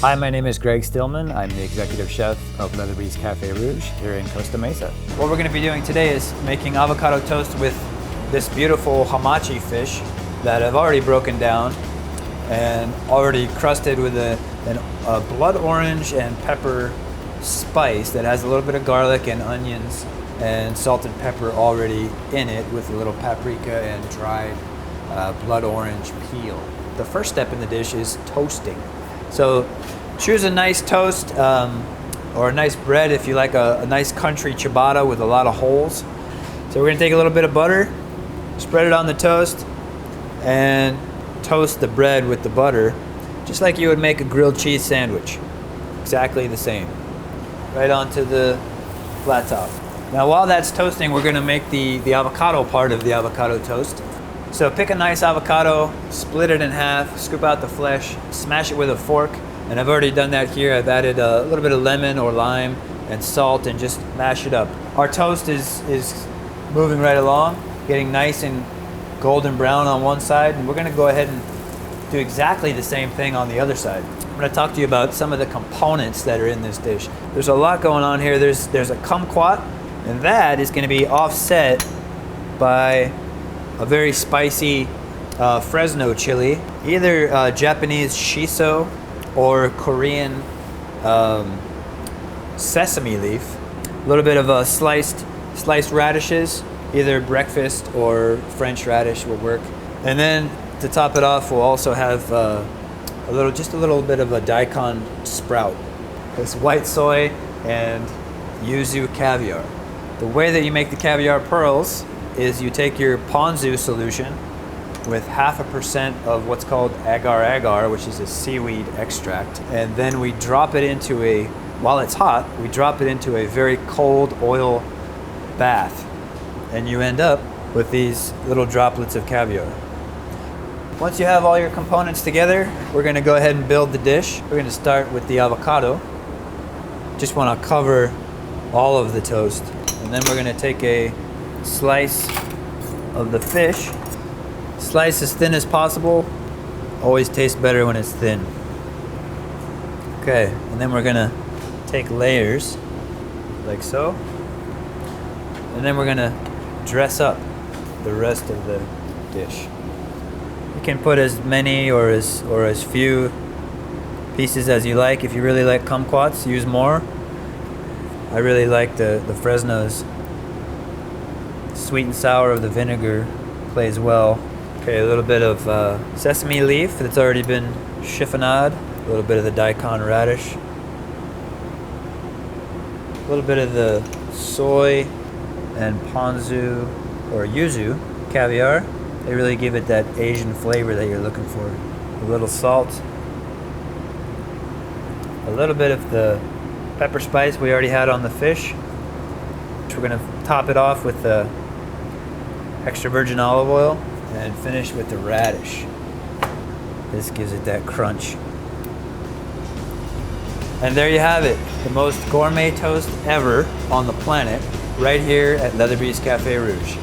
Hi, my name is Greg Stillman. I'm the executive chef of Leatherby's Cafe Rouge here in Costa Mesa. What we're going to be doing today is making avocado toast with this beautiful hamachi fish that I've already broken down and already crusted with a blood orange and pepper spice that has a little bit of garlic and onions and salt and pepper already in it, with a little paprika and dried blood orange peel. The first step in the dish is toasting. So choose a nice toast or a nice bread if you like a nice country ciabatta with a lot of holes. So we're gonna take a little bit of butter, spread it on the toast, and toast the bread with the butter, just like you would make a grilled cheese sandwich. Exactly the same. Right onto the flat top. Now while that's toasting, we're gonna make the avocado part of the avocado toast. So pick a nice avocado, split it in half, scoop out the flesh, smash it with a fork, and I've already done that here. I've added a little bit of lemon or lime and salt and just mash it up. Our toast is moving right along, getting nice and golden brown on one side, and we're gonna go ahead and do exactly the same thing on the other side. I'm gonna talk to you about some of the components that are in this dish. There's a lot going on here. There's a kumquat, and that is gonna be offset by a very spicy Fresno chili, either Japanese shiso or Korean sesame leaf. A little bit of sliced radishes, either breakfast or French radish will work. And then to top it off, we'll also have just a little bit of a daikon sprout. This white soy and yuzu caviar. The way that you make the caviar pearls is you take your ponzu solution with 0.5% of what's called agar-agar, which is a seaweed extract, and then we drop it into while it's hot, we drop it into a very cold oil bath, and you end up with these little droplets of caviar. Once you have all your components together, we're gonna go ahead and build the dish. We're gonna start with the avocado. Just wanna cover all of the toast, and then we're gonna take a slice of the fish. Slice as thin as possible. Always tastes better when it's thin. Okay, and then we're gonna take layers like so, and then we're gonna dress up the rest of the dish. You can put as many or as few pieces as you like. If you really like kumquats, use more. I really like the Fresnos. Sweet and sour of the vinegar plays well. Okay, a little bit of sesame leaf that's already been chiffonade. A little bit of the daikon radish. A little bit of the soy and ponzu or yuzu caviar. They really give it that Asian flavor that you're looking for. A little salt. A little bit of the pepper spice we already had on the fish. We're gonna top it off with the extra virgin olive oil and finish with the radish. This gives it that crunch. And there you have it, the most gourmet toast ever on the planet, right here at Leatherby's Cafe Rouge.